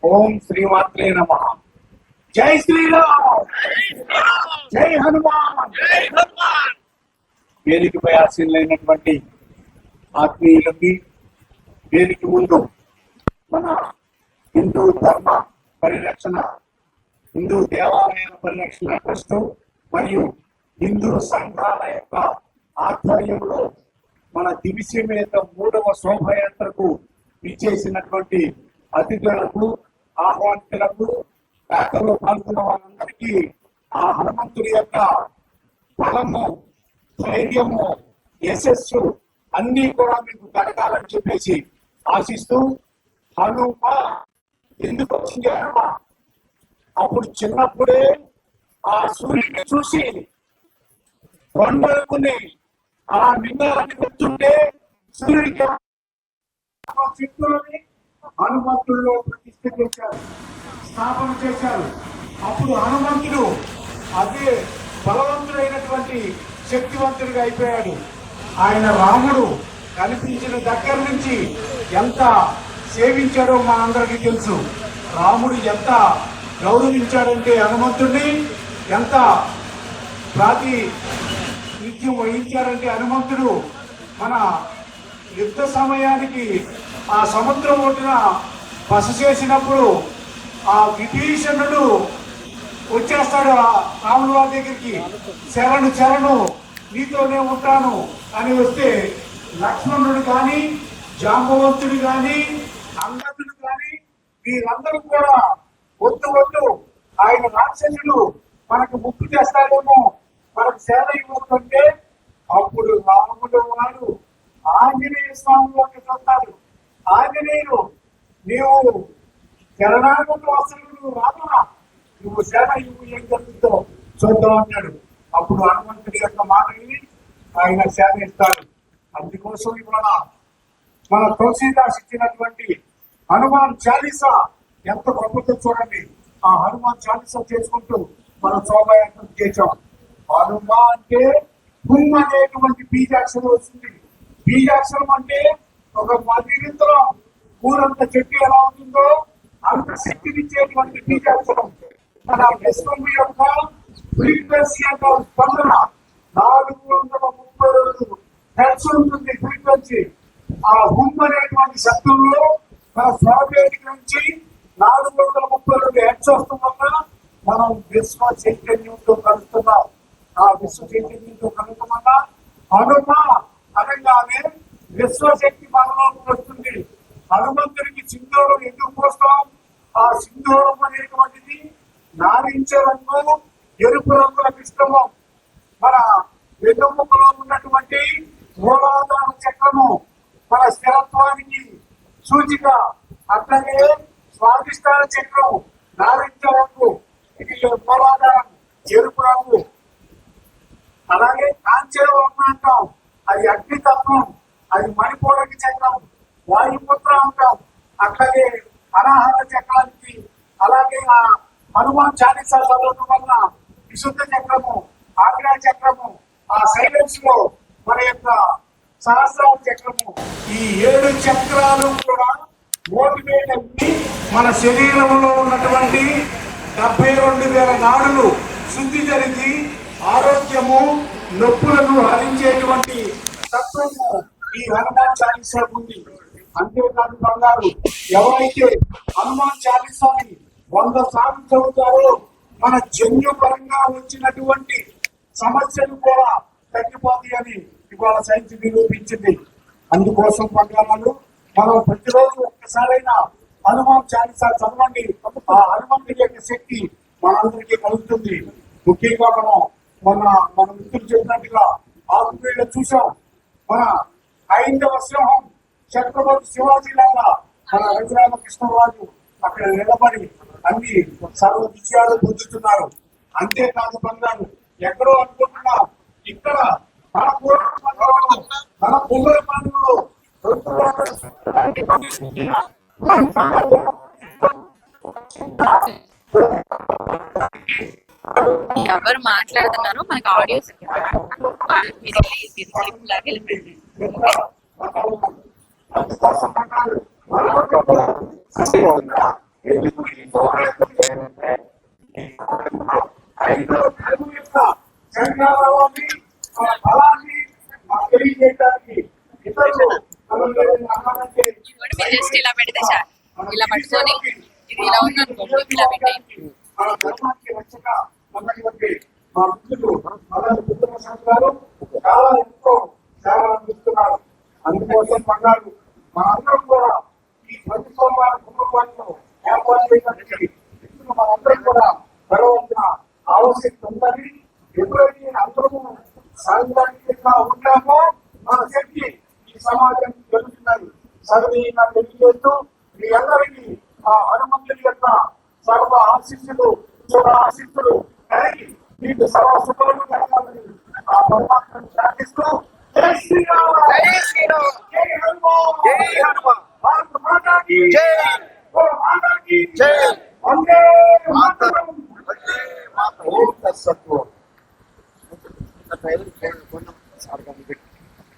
ఓం శ్రీమాత్రే నమః. జై శ్రీరామ్, జై హనుమాన్. వేదికపై ఆశీనులైనటువంటి ఆత్మీయులకి, వేదిక ముందు మన హిందూ ధర్మ పరిరక్షణ, హిందూ దేవాలయాల పరిరక్షణ ట్రస్ట్ మరియు హిందూ సంఘాల యొక్క ఆధ్వర్యంలో మన దివిసీమేత 3వ శోభయాత్రకు విచ్చేసినటువంటి అతిథులకు, ఆహ్వానితులకు, యాత్రలో పాల్గొన్న వాళ్ళందరికీ ఆ హనుమంతుడి యొక్క బలము, ధైర్యము, యశస్సు అన్ని కూడా మీకు కలగాలని చెప్పేసి ఆశిస్తూ, హనుమ ఎందుకు వచ్చింది? హనుమ అప్పుడు చిన్నప్పుడే ఆ సూర్యుడిని చూసి కొండలుకుని ఆ నిందాలని వస్తుంటే సూర్యుడికి శక్తులని హనుమంతుల్లో ప్రతిష్ఠ చేశారు, స్థాపన చేశారు. అప్పుడు హనుమంతుడు అదే బలవంతుడైనటువంటి శక్తివంతుడిగా అయిపోయాడు. ఆయన రాముడు కనిపించిన దగ్గర నుంచి ఎంత సేవించాడో మనందరికీ తెలుసు. రాముడు ఎంత గౌరవించాడంటే హనుమంతుడిని, ఎంత ప్రాతినిధ్యం వహించాడంటే హనుమంతుడు మన యుద్ధ సమయానికి ఆ సముద్రం ఒడ్డున బస చేసినప్పుడు ఆ విభీషణుడు వచ్చేస్తాడు రాముడు వారి దగ్గరికి. శరణు శరణు నీతోనే ఉంటాను అని వస్తే లక్ష్మణుడు కానీ, జాంబవంతుడు కానీ, అంగదుడు కానీ వీరందరూ కూడా వద్దు వద్దు, ఆయన రాక్షసుడు మనకు ముక్కు చేస్తాడేమో, మనకు సేవ ఇవ్వకుంటే అప్పుడు రాముడు వాడు ఆంజనేయ స్వామిలోకి వస్తాడు. ఆంజనేయుడు, నీవు శరణాగతులు అసలు రామా, నువ్వు సేవ ఇవ్వు, ఏం జరుగుతుందో చూద్దాం అన్నాడు. అప్పుడు హనుమంతుడి యొక్క మాట విని ఆయన సేవ ఇస్తాడు. అందుకోసం ఇవాళ మన తులసీదాస్ ఇచ్చినటువంటి హనుమాన్ చాలీసా ఎంత గొప్పతో చూడండి. ఆ హనుమాన్ చాలీసా చేసుకుంటూ మనం శోభయాత్ర చేసాం. హనుమా అంటే హుమ్ అనేటువంటి బీజాక్షరం వస్తుంది. బీజాక్షరం అంటే ఒక మదిరింతలో ఊరంత చెట్టు ఎలా ఉంటుందో అంత శక్తినిచ్చేటువంటి బీజాక్షరం. మన విశ్వం యొక్క ఫ్రీక్వెన్సీ యొక్క స్పందన 432 హెర్ట్జ్ ఉంటుంది ఫ్రీక్వెన్సీ. ఆ హుమ్ అనేటువంటి శబ్దంలో మన స్వరవేదిక నుంచి 432 హెర్ట్జ్ వస్తూ వల్ల మనం విశ్వ చైతన్యంతో కలుస్తున్నాం. ఆ విశ్వ చైతన్యంతో కలుగుతున్నా హనుమ అనగానే విశ్వశక్తి మనలోకి వస్తుంది. హనుమంతుడికి సింధూరం ఎందుకు పోస్తాం? ఆ సింధూరం అనేటువంటిది నారింజ రంగు, ఎరుపు రంగుల మిశ్రమం. మన వెన్నుముకలో ఉన్నటువంటి మూలాధార చక్రము మన స్థిరత్వానికి సూచిక. అట్లాగే స్వాధిష్టాన చక్రం నారింజ రంగు, ఇది మూలాధారం ఎరుపు రంగు. అలాగే కాంచరవర్ణ అంటాం, అది అగ్నితత్వం, అది మణిపూరకి చక్రం, వాయుపుత్ర అంటాం. అట్లాగే అనాహత చక్రానికి, అలాగే ఆ హనుమాన్ చాలీసా చదవడం వల్ల విశుద్ధ చక్రము, ఆగ్నేయ చక్రము, ఆ సైలెన్స్ లో మన యొక్క సహస్రాల చక్రము, ఈ 7 చక్రాలు కూడా మోటివేట్ అయ్యి మన శరీరంలో ఉన్నటువంటి 72,000 నాడులు శుద్ధి జరిగి ఆరోగ్యము, నొప్పులను హరించేటువంటి తత్వము ఈ హనుమాన్ చాలీసా ఉంది. అంతేకాదు బంగారు, ఎవరైతే హనుమాన్ చాలీసాని 100 సార్లు చదువుతారో మన జన్యుపరంగా వచ్చినటువంటి సమస్యలు కూడా తగ్గిపోతాయి అని ఇవాళ సైన్స్ నిరూపించింది. అందుకోసం బంగారాలు మనం ప్రతిరోజు ఒక్కసారైనా హనుమాన్ చాలీసా చదవండి. ఆ హనుమంతుడి యొక్క శక్తి మనందరికీ కలుగుతుంది. ముఖ్యంగా మన మిత్రులు చెప్పినట్టుగా ఆకుపేట చూసాం. మన హైందవ సింహం ఛత్రపతి శివాజీ లాగా మన రఘురామకృష్ణరాజు అక్కడ నిలబడి అన్ని సర్వ విజయాలు పొందుతున్నారు. అంతేకాదు బంగారు, ఎక్కడో అనుకుంటున్నా ఇక్కడ మన పువ్వుల పండుగలో ఎవరు మాట్లాడుతున్నారో మనకు ఆడియోస్ ఎందుకు ఈ పోరాటం చేయాలంటే ఐదో తెలుగు యొక్క సంఘాలని మన బలాన్ని మాకు తెలియజేయడానికి ఇతరులు అన్నారంటే మీరు జస్ట్ ఇలా పెడితే చాలు. ఇలా పట్టుకొని ఇది ఇలా ఉంది అనుకోండి, ఇలా పెట్టేయండి. మన ధర్మానికి రక్షగా ఉన్నటువంటి మా మిత్రులు మన మిత్రుల సంఘాలు చాలా ఎంతో సేవలు అందిస్తున్నారు. అందుకోసం పన్నాడు మనందరం కూడా ఈ ప్రతి సోమవారం కుటుంబాలను ఏర్పాటు చేయడానికి మనందరం కూడా జరగవలసిన ఆవశ్యకత ఉందని, ఎప్పుడైతే అందరూ సాంఘికంగా ఉంటామో మన శక్తి ఈ సమాజం జరుగుతున్నది సగనీయంగా తెలియజేస్తూ మీ అందరికీ ఆ హనుమంతుడి యొక్క సర్వ ఆశీస్సులు ఆశీస్సులు కలిగి మీకు సర్వ సుఖములు కలగాలని ఆ పరమాత్మను ప్రార్థిస్తూ జై శ్రీరామ్ జై శ్రీరామ్ జై హనుమాన్ జై హనుమాన్ భారత మాతాకి జై ఓ మాతాకి జై వందే మాతరం వందే మాతరం. ఓం తత్సత్. Driver phone sir